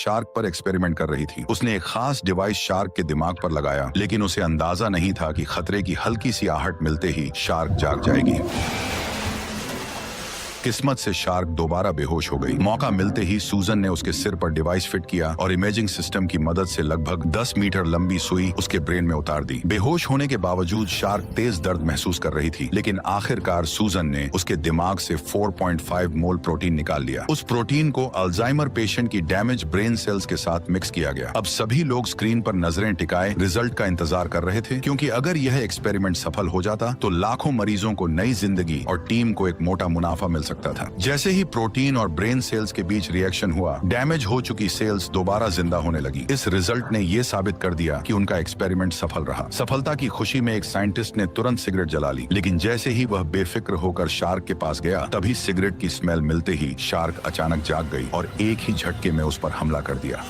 Shark पर experiment कर रही थी। उसने एक खास डिवाइस शार्क के दिमाग पर लगाया, लेकिन उसे अंदाजा नहीं था कि खतरे की हल्की सी आहट मिलते ही शार्क जाग जाएगी। किस्मत से शार्क दोबारा बेहोश हो गई। मौका मिलते ही सूजन ने उसके सिर पर डिवाइस फिट किया और इमेजिंग सिस्टम की मदद से लगभग 10 मीटर लंबी सुई उसके ब्रेन में उतार दी। बेहोश होने के बावजूद शार्क तेज दर्द महसूस कर रही थी, लेकिन आखिरकार सूजन ने उसके दिमाग से 4.5 मोल प्रोटीन निकाल लिया। उस प्रोटीन को अल्जाइमर पेशेंट की डैमेज ब्रेन सेल्स के साथ मिक्स किया गया। अब सभी लोग स्क्रीन पर नजरें टिकाए रिजल्ट का इंतजार कर रहे थे, क्योंकि अगर यह एक्सपेरिमेंट सफल हो जाता तो लाखों मरीजों को नई जिंदगी और टीम को एक मोटा मुनाफा मिल सकता था। जैसे ही प्रोटीन और ब्रेन सेल्स के बीच रिएक्शन हुआ, डैमेज हो चुकी सेल्स दोबारा जिंदा होने लगी। इस रिजल्ट ने यह साबित कर दिया कि उनका एक्सपेरिमेंट सफल रहा। सफलता की खुशी में एक साइंटिस्ट ने तुरंत सिगरेट जला ली, लेकिन जैसे ही वह बेफिक्र होकर शार्क के पास गया, तभी सिगरेट की स्मेल मिलते ही शार्क अचानक जाग गई और एक ही झटके में उस पर हमला कर दिया।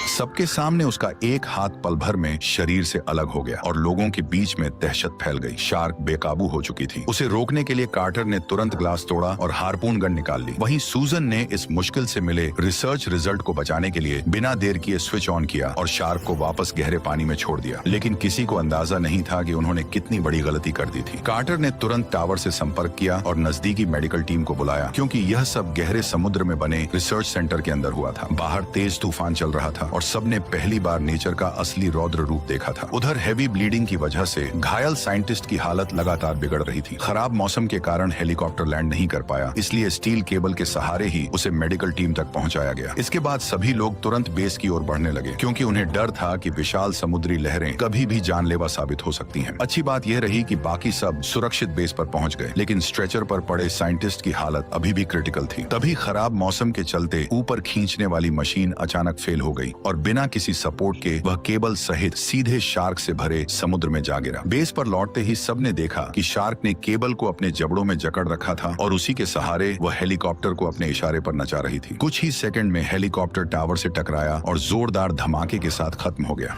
सबके सामने उसका एक हाथ पल भर में शरीर से अलग हो गया और लोगों के बीच में दहशत फैल गई। शार्क बेकाबू हो चुकी थी। उसे रोकने के लिए कार्टर ने तुरंत ग्लास तोड़ा और हार्पून गन निकाल ली। वहीं सूजन ने इस मुश्किल से मिले रिसर्च रिजल्ट को बचाने के लिए बिना देर किए स्विच ऑन किया और शार्क को वापस गहरे पानी में छोड़ दिया। लेकिन किसी को अंदाजा नहीं था कि उन्होंने कितनी बड़ी गलती कर दी थी। कार्टर ने तुरंत टावर से संपर्क किया और नजदीकी मेडिकल टीम को बुलाया, क्योंकि यह सब गहरे समुद्र में बने रिसर्च सेंटर के अंदर हुआ था। बाहर तेज तूफान चल रहा था और सबने पहली बार नेचर का असली रौद्र रूप देखा था। उधर हेवी ब्लीडिंग की वजह से घायल साइंटिस्ट की हालत लगातार बिगड़ रही थी। खराब मौसम के कारण हेलीकॉप्टर लैंड नहीं कर पाया, इसलिए स्टील केबल के सहारे ही उसे मेडिकल टीम तक पहुंचाया गया। इसके बाद सभी लोग तुरंत बेस की ओर बढ़ने लगे, क्योंकि उन्हें डर था कि विशाल समुद्री लहरें कभी भी जानलेवा साबित हो सकती हैं। अच्छी बात यह रही कि बाकी सब सुरक्षित बेस पर पहुंच गए, लेकिन स्ट्रेचर पर पड़े साइंटिस्ट की हालत अभी भी क्रिटिकल थी। तभी खराब मौसम के चलते ऊपर खींचने वाली मशीन अचानक फेल हो गई और बिना किसी सपोर्ट के वह केबल सहित सीधे शार्क से भरे समुद्र में जा गिरा। बेस पर लौटते ही सबने देखा कि शार्क ने केबल को अपने जबड़ों में जकड़ रखा था और उसी के सहारे वह हेलीकॉप्टर को अपने इशारे पर नचा रही थी। कुछ ही सेकंड में हेलीकॉप्टर टावर से टकराया और जोरदार धमाके के साथ खत्म हो गया।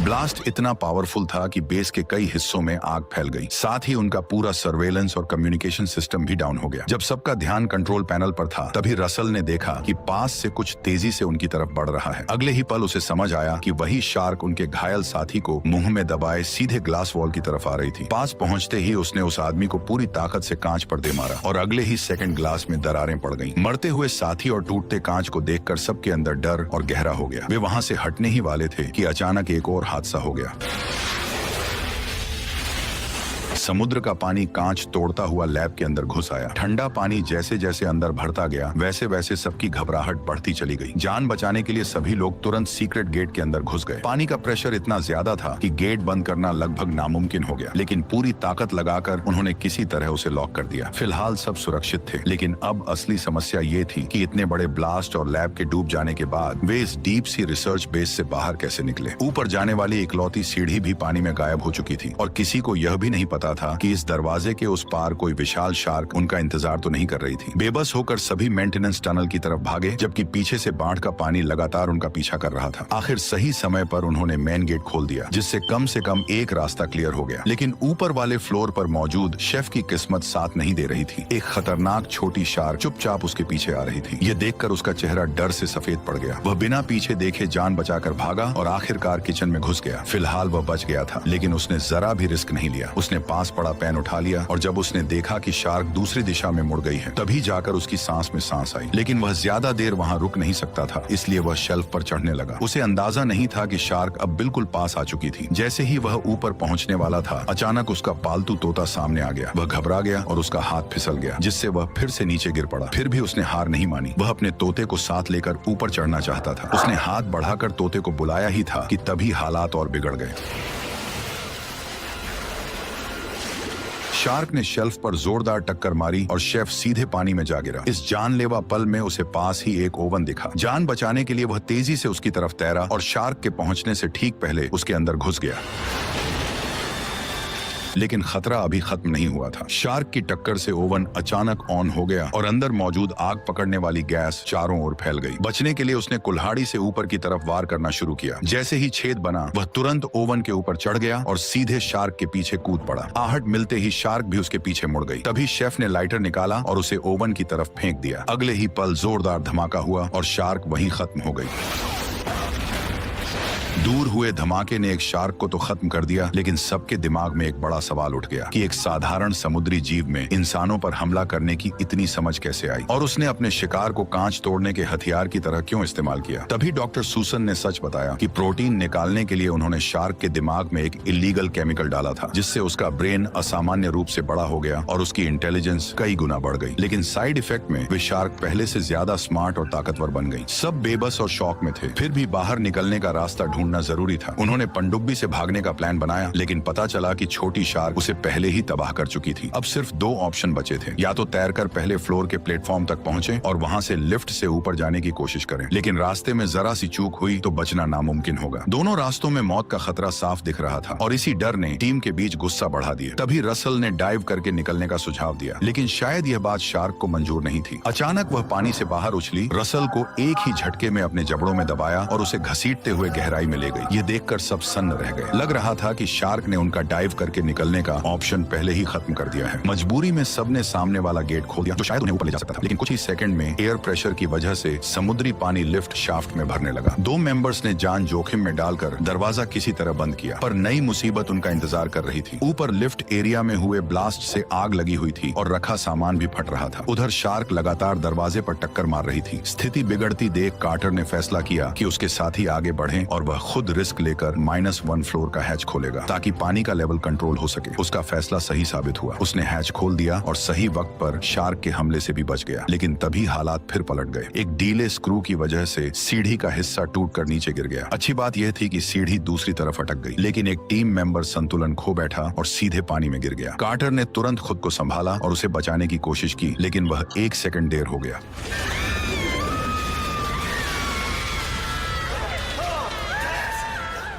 ब्लास्ट इतना पावरफुल था कि बेस के कई हिस्सों में आग फैल गई। साथ ही उनका पूरा सर्वेलेंस और कम्युनिकेशन सिस्टम भी डाउन हो गया। जब सबका ध्यान कंट्रोल पैनल पर था, तभी रसल ने देखा कि पास से कुछ तेजी से उनकी तरफ बढ़ रहा है। अगले ही पल उसे समझ आया कि वही शार्क उनके घायल साथी को मुंह में दबाए सीधे ग्लास वॉल की तरफ आ रही थी। पास पहुंचते ही उसने उस आदमी को पूरी ताकत से कांच पर दे मारा और अगले ही सेकंड ग्लास में दरारें पड़ गईं। मरते हुए साथी और टूटते कांच को देखकर सबके अंदर डर और गहरा हो गया। वे वहां से हटने ही वाले थे कि अचानक एक और हादसा हो गया। समुद्र का पानी कांच तोड़ता हुआ लैब के अंदर घुस आया। ठंडा पानी जैसे जैसे अंदर भरता गया, वैसे वैसे सबकी घबराहट बढ़ती चली गई। जान बचाने के लिए सभी लोग तुरंत सीक्रेट गेट के अंदर घुस गए। पानी का प्रेशर इतना ज्यादा था कि गेट बंद करना लगभग नामुमकिन हो गया, लेकिन पूरी ताकत लगाकर उन्होंने किसी तरह उसे लॉक कर दिया। फिलहाल सब सुरक्षित थे, लेकिन अब असली समस्या ये थी कि इतने बड़े ब्लास्ट और लैब के डूब जाने के बाद वे इस डीप सी रिसर्च बेस से बाहर कैसे निकले। ऊपर जाने वाली इकलौती सीढ़ी भी पानी में गायब हो चुकी थी और किसी को यह भी नहीं पता था कि इस दरवाजे के उस पार कोई विशाल शार्क उनका इंतजार तो नहीं कर रही थी। बेबस होकर सभी मेंटेनेंस टनल की तरफ भागे, जबकि पीछे से बाढ़ का पानी लगातार उनका पीछा कर रहा था। आखिर सही समय पर उन्होंने मेन गेट खोल दिया, जिससे कम से कम एक रास्ता क्लियर हो गया। लेकिन ऊपर वाले फ्लोर पर मौजूद शेफ की किस्मत साथ नहीं दे रही थी। एक खतरनाक छोटी शार्क चुपचाप उसके पीछे आ रही थी। यह देखकर उसका चेहरा डर से सफेद पड़ गया। वह बिना पीछे देखे जान बचाकर भागा और आखिरकार किचन में घुस गया। फिलहाल वह बच गया था, लेकिन उसने जरा भी रिस्क नहीं लिया। उसने पास पड़ा पेन उठा लिया और जब उसने देखा कि शार्क दूसरी दिशा में मुड़ गई है, तभी जाकर उसकी सांस में सांस आई। लेकिन वह ज्यादा देर वहां रुक नहीं सकता था, इसलिए वह शेल्फ पर चढ़ने लगा। उसे अंदाजा नहीं था कि शार्क अब बिल्कुल पास आ चुकी थी। जैसे ही वह ऊपर पहुंचने वाला था, अचानक उसका पालतू तोता सामने आ गया। वह घबरा गया और उसका हाथ फिसल गया, जिससे वह फिर से नीचे गिर पड़ा। फिर भी उसने हार नहीं मानी। वह अपने तोते को साथ लेकर ऊपर चढ़ना चाहता था। उसने हाथ बढ़ाकर तोते को बुलाया ही था कि तभी हालात और बिगड़ गए। शार्क ने शेल्फ पर जोरदार टक्कर मारी और शेफ सीधे पानी में जा गिरा। इस जानलेवा पल में उसे पास ही एक ओवन दिखा। जान बचाने के लिए वह तेजी से उसकी तरफ तैरा और शार्क के पहुंचने से ठीक पहले उसके अंदर घुस गया। लेकिन खतरा अभी खत्म नहीं हुआ था। शार्क की टक्कर से ओवन अचानक ऑन हो गया और अंदर मौजूद आग पकड़ने वाली गैस चारों ओर फैल गई। बचने के लिए उसने कुल्हाड़ी से ऊपर की तरफ वार करना शुरू किया। जैसे ही छेद बना, वह तुरंत ओवन के ऊपर चढ़ गया और सीधे शार्क के पीछे कूद पड़ा। आहट मिलते ही शार्क भी उसके पीछे मुड़ गई। तभी शेफ ने लाइटर निकाला और उसे ओवन की तरफ फेंक दिया। अगले ही पल जोरदार धमाका हुआ और शार्क वहीं खत्म हो गई। दूर हुए धमाके ने एक शार्क को तो खत्म कर दिया, लेकिन सबके दिमाग में एक बड़ा सवाल उठ गया कि एक साधारण समुद्री जीव में इंसानों पर हमला करने की इतनी समझ कैसे आई और उसने अपने शिकार को कांच तोड़ने के हथियार की तरह क्यों इस्तेमाल किया। तभी डॉक्टर सूसन ने सच बताया कि प्रोटीन निकालने के लिए उन्होंने शार्क के दिमाग में एक इलीगल केमिकल डाला था, जिससे उसका ब्रेन असामान्य रूप से बड़ा हो गया और उसकी इंटेलिजेंस कई गुना बढ़ गई। लेकिन साइड इफेक्ट में वे शार्क पहले से ज्यादा स्मार्ट और ताकतवर बन गई। सब बेबस और शौक में थे, फिर भी बाहर निकलने का रास्ता ढूंढना जरूरी था। उन्होंने पनडुब्बी से भागने का प्लान बनाया, लेकिन पता चला कि छोटी शार्क उसे पहले ही तबाह कर चुकी थी। अब सिर्फ दो ऑप्शन बचे थे, या तो तैरकर पहले फ्लोर के प्लेटफॉर्म तक पहुंचे और वहां से लिफ्ट से ऊपर जाने की कोशिश करें, लेकिन रास्ते में जरा सी चूक हुई तो बचना नामुमकिन होगा। दोनों रास्तों में मौत का खतरा साफ दिख रहा था और इसी डर ने टीम के बीच गुस्सा बढ़ा दिया। तभी रसल ने डाइव करके निकलने का सुझाव दिया, लेकिन शायद यह बात शार्क को मंजूर नहीं थी। अचानक वह पानी से बाहर उछली, रसल को एक ही झटके में अपने जबड़ों में दबाया और उसे घसीटते हुए गहराई में ले गई। ये देखकर सब सन्न रह गए। लग रहा था कि शार्क ने उनका डाइव करके निकलने का ऑप्शन पहले ही खत्म कर दिया है। मजबूरी में सबने सामने वाला गेट खोल दिया जो शायद उन्हें ऊपर ले जा सकता था, लेकिन कुछ ही सेकंड में एयर प्रेशर की वजह से समुद्री पानी लिफ्ट शाफ्ट में भरने लगा। दो मेंबर्स ने जान जोखिम में डालकर दरवाजा किसी तरह बंद किया, पर नई मुसीबत उनका इंतजार कर रही थी। ऊपर लिफ्ट एरिया में हुए ब्लास्ट से आग लगी हुई थी और रखा सामान भी फट रहा था। उधर शार्क लगातार दरवाजे पर टक्कर मार रही थी। स्थिति बिगड़ती देख कार्टर ने फैसला किया कि उसके साथी आगे बढ़ें और वह खुद रिस्क लेकर -1 फ्लोर का हैच खोलेगा ताकि पानी का लेवल कंट्रोल हो सके। उसका फैसला सही साबित हुआ। उसने हैच खोल दिया और सही वक्त पर शार्क के हमले से भी बच गया, लेकिन तभी हालात फिर पलट गए। एक ढीले स्क्रू की वजह से सीढ़ी का हिस्सा टूटकर नीचे गिर गया। अच्छी बात यह थी कि सीढ़ी दूसरी तरफ अटक गई, लेकिन एक टीम मेंबर संतुलन खो बैठा और सीधे पानी में गिर गया। कार्टर ने तुरंत खुद को संभाला और उसे बचाने की कोशिश की, लेकिन वह 1 सेकंड देर हो गया।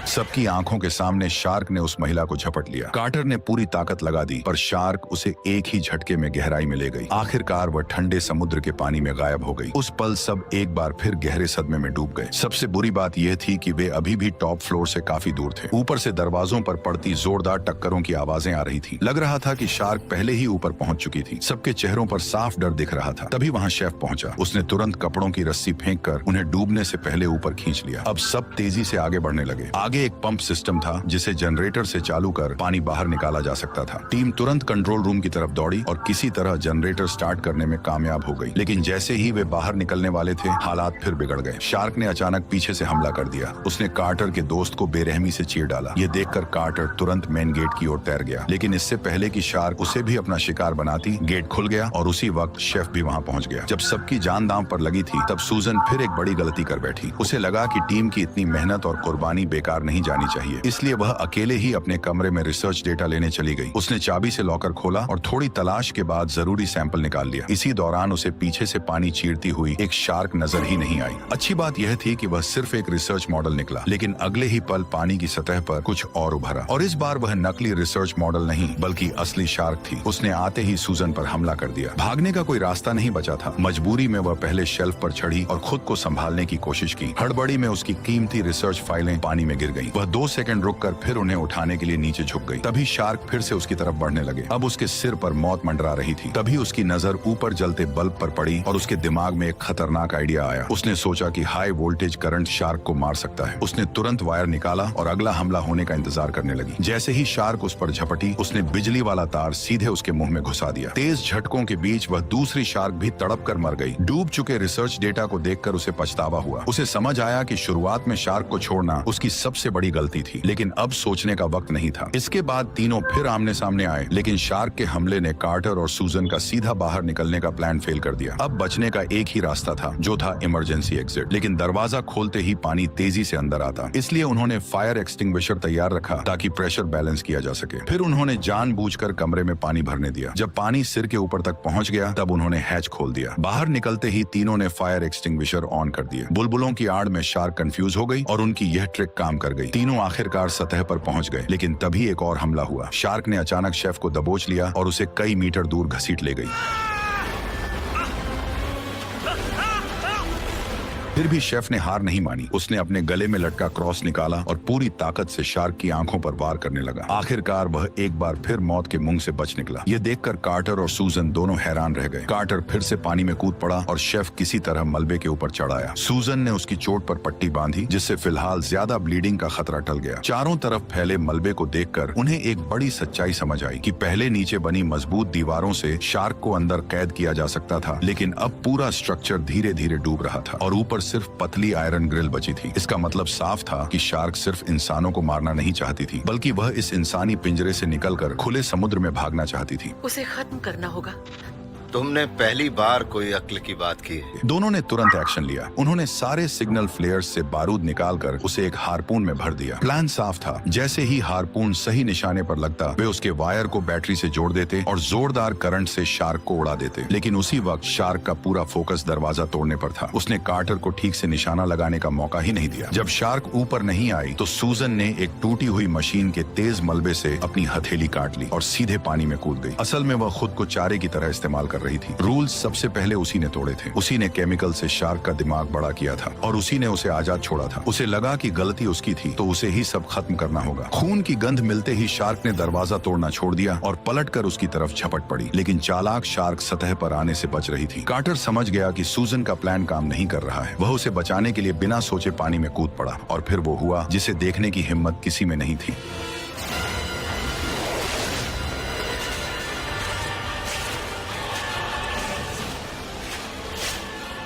सबकी आंखों के सामने शार्क ने उस महिला को झपट लिया। कार्टर ने पूरी ताकत लगा दी, पर शार्क उसे एक ही झटके में गहराई में ले गई। आखिरकार वह ठंडे समुद्र के पानी में गायब हो गई। उस पल सब एक बार फिर गहरे सदमे में डूब गए। सबसे बुरी बात यह थी कि वे अभी भी टॉप फ्लोर से काफी दूर थे। ऊपर से दरवाजों पर पड़ती जोरदार टक्करों की आवाजें आ रही थी। लग रहा था कि शार्क पहले ही ऊपर पहुंच चुकी थी। सबके चेहरों पर साफ डर दिख रहा था। तभी वहां शेफ पहुंचा। उसने तुरंत कपड़ों की रस्सी फेंककर उन्हें डूबने से पहले ऊपर खींच लिया। अब सब तेजी से आगे बढ़ने लगे। आगे एक पंप सिस्टम था जिसे जनरेटर से चालू कर पानी बाहर निकाला जा सकता था। टीम तुरंत कंट्रोल रूम की तरफ दौड़ी और किसी तरह जनरेटर स्टार्ट करने में कामयाब हो गई, लेकिन जैसे ही वे बाहर निकलने वाले थे, हालात फिर बिगड़ गए। शार्क ने अचानक पीछे से हमला कर दिया। उसने कार्टर के दोस्त को बेरहमी से चीर डाला। ये देखकर कार्टर तुरंत मेन गेट की ओर तैर गया, लेकिन इससे पहले कि शार्क उसे भी अपना शिकार बनाती, गेट खुल गया और उसी वक्त शेफ भी वहां पहुंच गया। जब सबकी जान दांव पर लगी थी, तब सूजन फिर एक बड़ी गलती कर बैठी। उसे लगा कि टीम की इतनी मेहनत और कुर्बानी बेकार नहीं जानी चाहिए, इसलिए वह अकेले ही अपने कमरे में रिसर्च डेटा लेने चली गई। उसने चाबी से लॉकर खोला और थोड़ी तलाश के बाद जरूरी सैंपल निकाल लिया। इसी दौरान उसे पीछे से पानी चीरती हुई एक शार्क नजर ही नहीं आई। अच्छी बात यह थी कि वह सिर्फ एक रिसर्च मॉडल निकला, लेकिन अगले ही पल पानी की सतह पर कुछ और उभरा, और इस बार वह नकली रिसर्च मॉडल नहीं बल्कि असली शार्क थी। उसने आते ही सूजन पर हमला कर दिया। भागने का कोई रास्ता नहीं बचा था। मजबूरी में वह पहले शेल्फ पर चढ़ी और खुद को संभालने की कोशिश की। हड़बड़ी में उसकी कीमती रिसर्च फाइलें पानी में गिर गईं। वह 2 सेकंड रुककर फिर उन्हें उठाने के लिए नीचे झुक गई। तभी शार्क फिर से उसकी तरफ बढ़ने लगे। अब उसके सिर पर मौत मंडरा रही थी। तभी उसकी नजर ऊपर जलते बल्ब पर पड़ी और उसके दिमाग में एक खतरनाक आइडिया आया। उसने सोचा कि हाई वोल्टेज करंट शार्क को मार सकता है। उसने तुरंत वायर निकाला और अगला हमला होने का इंतजार करने लगी। जैसे ही शार्क उस पर झपटी, उसने बिजली वाला तार सीधे उसके मुंह में घुसा दिया। तेज झटकों के बीच वह दूसरी शार्क भी तड़प कर मर गई। डूब चुके रिसर्च डेटा को देखकर उसे पछतावा हुआ। उसे समझ आया कि शुरुआत में शार्क को छोड़ना उसकी सबसे बड़ी गलती थी, लेकिन अब सोचने का वक्त नहीं था। इसके बाद तीनों फिर आमने सामने आए, लेकिन शार्क के हमले ने कार्टर और सूजन का सीधा बाहर निकलने का प्लान फेल कर दिया। अब बचने का एक ही रास्ता था, जो था इमरजेंसी एग्जिट। लेकिन दरवाजा खोलते ही पानी तेजी से अंदर आता, इसलिए उन्होंने फायर एक्सटिंग्विशर तैयार रखा ताकि प्रेशर बैलेंस किया जा सके। फिर उन्होंने जानबूझकर कमरे में पानी भरने दिया। जब पानी सिर के ऊपर तक पहुंच गया, तब उन्होंने हैच खोल दिया। बाहर निकलते ही तीनों ने फायर एक्सटिंग्विशर ऑन कर दिए। बुलबुलों की आड़ में शार्क कंफ्यूज हो गई और उनकी यह ट्रिक काम कर कर गई। तीनों आखिरकार सतह पर पहुंच गए, लेकिन तभी एक और हमला हुआ। शार्क ने अचानक शेफ को दबोच लिया और उसे कई मीटर दूर घसीट ले गई। फिर भी शेफ ने हार नहीं मानी। उसने अपने गले में लटका क्रॉस निकाला और पूरी ताकत से शार्क की आंखों पर वार करने लगा। आखिरकार वह एक बार फिर मौत के मुंह से बच निकला। ये देखकर कार्टर और सूजन दोनों हैरान रह गए। कार्टर फिर से पानी में कूद पड़ा और शेफ किसी तरह मलबे के ऊपर चढ़ आया। सूजन ने उसकी चोट पर पट्टी बांधी, जिससे फिलहाल ज्यादा ब्लीडिंग का खतरा टल गया। चारों तरफ फैले मलबे को देखकर उन्हें एक बड़ी सच्चाई समझ आई कि पहले नीचे बनी मजबूत दीवारों से शार्क को अंदर कैद किया जा सकता था, लेकिन अब पूरा स्ट्रक्चर धीरे धीरे डूब रहा था और ऊपर सिर्फ पतली आयरन ग्रिल बची थी। इसका मतलब साफ था कि शार्क सिर्फ इंसानों को मारना नहीं चाहती थी, बल्कि वह इस इंसानी पिंजरे से निकलकर खुले समुद्र में भागना चाहती थी। उसे खत्म करना होगा। तुमने पहली बार कोई अक्ल की बात की है। दोनों ने तुरंत एक्शन लिया। उन्होंने सारे सिग्नल फ्लेयर्स से बारूद निकालकर उसे एक हारपून में भर दिया। प्लान साफ था। जैसे ही हारपून सही निशाने पर लगता, वे उसके वायर को बैटरी से जोड़ देते और जोरदार करंट से शार्क को उड़ा देते। लेकिन उसी वक्त शार्क का पूरा फोकस दरवाजा तोड़ने पर था। उसने कार्टर को ठीक से निशाना लगाने का मौका ही नहीं दिया। जब शार्क ऊपर नहीं आई तो सूजन ने एक टूटी हुई मशीन के तेज मलबे से अपनी हथेली काट ली और सीधे पानी में कूद गई। असल में वह खुद को चारे की तरह इस्तेमाल कर रही थी। रूल्स सबसे पहले उसी ने तोड़े थे। उसी ने केमिकल से शार्क का दिमाग बड़ा किया था और उसी ने उसे आजाद छोड़ा था। उसे लगा कि गलती उसकी थी तो उसे ही सब खत्म करना होगा। खून की गंध मिलते ही शार्क ने दरवाजा तोड़ना छोड़ दिया और पलटकर उसकी तरफ झपट पड़ी, लेकिन चालाक शार्क सतह पर आने से बच रही थी। कार्टर समझ गया कि सूजन का प्लान काम नहीं कर रहा है। वह उसे बचाने के लिए बिना सोचे पानी में कूद पड़ा और फिर वो हुआ जिसे देखने की हिम्मत किसी में नहीं थी।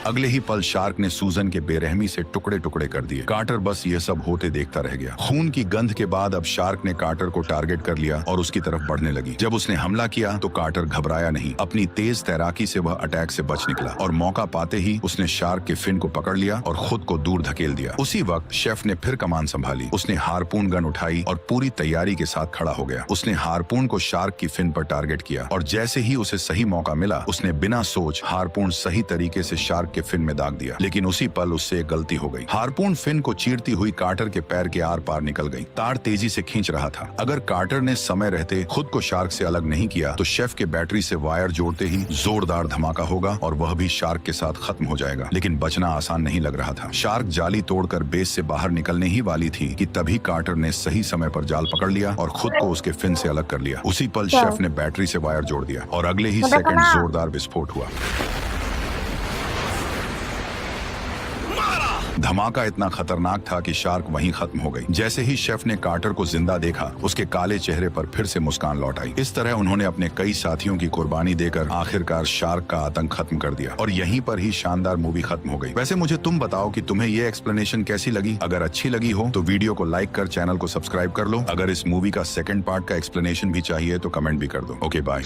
अगले ही पल शार्क ने सूजन के बेरहमी से टुकड़े टुकड़े कर दिए। कार्टर बस ये सब होते देखता रह गया। खून की गंध के बाद अब शार्क ने कार्टर को टारगेट कर लिया और उसकी तरफ बढ़ने लगी। जब उसने हमला किया तो कार्टर घबराया नहीं। अपनी तेज तैराकी से वह अटैक से बच निकला और मौका पाते ही उसने शार्क के फिन को पकड़ लिया और खुद को दूर धकेल दिया। उसी वक्त शेफ ने फिर कमान संभाली। उसने हारपून गन उठाई और पूरी तैयारी के साथ खड़ा हो गया। उसने हारपून को शार्क की फिन पर टारगेट किया और जैसे ही उसे सही मौका मिला, उसने बिना सोच हारपून सही तरीके से शार्क के फिन में दाग दिया। लेकिन उसी पल उससे एक गलती हो गई। हारपून फिन को चीरती हुई कार्टर के पैर के आर पार निकल गई। तार तेजी से खींच रहा था। अगर कार्टर ने समय रहते खुद को शार्क से अलग नहीं किया तो शेफ के बैटरी से वायर जोड़ते ही जोरदार धमाका होगा और वह भी शार्क के साथ खत्म हो जाएगा। लेकिन बचना आसान नहीं लग रहा था। शार्क जाली तोड़कर बेस से बाहर निकलने ही वाली थी कि तभी कार्टर ने सही समय पर जाल पकड़ लिया और खुद को उसके फिन से अलग कर लिया। उसी पल शेफ ने बैटरी से वायर जोड़ दिया और अगले ही सेकंड जोरदार विस्फोट हुआ। धमाका इतना खतरनाक था कि शार्क वहीं खत्म हो गई। जैसे ही शेफ ने कार्टर को जिंदा देखा, उसके काले चेहरे पर फिर से मुस्कान लौट आई। इस तरह उन्होंने अपने कई साथियों की कुर्बानी देकर आखिरकार शार्क का आतंक खत्म कर दिया और यहीं पर ही शानदार मूवी खत्म हो गई। वैसे मुझे तुम बताओ कि तुम्हें ये एक्सप्लेनेशन कैसी लगी। अगर अच्छी लगी हो तो वीडियो को लाइक कर चैनल को सब्सक्राइब कर लो। अगर इस मूवी का सेकंड पार्ट का एक्सप्लेनेशन भी चाहिए तो कमेंट भी कर दो। Okay bye.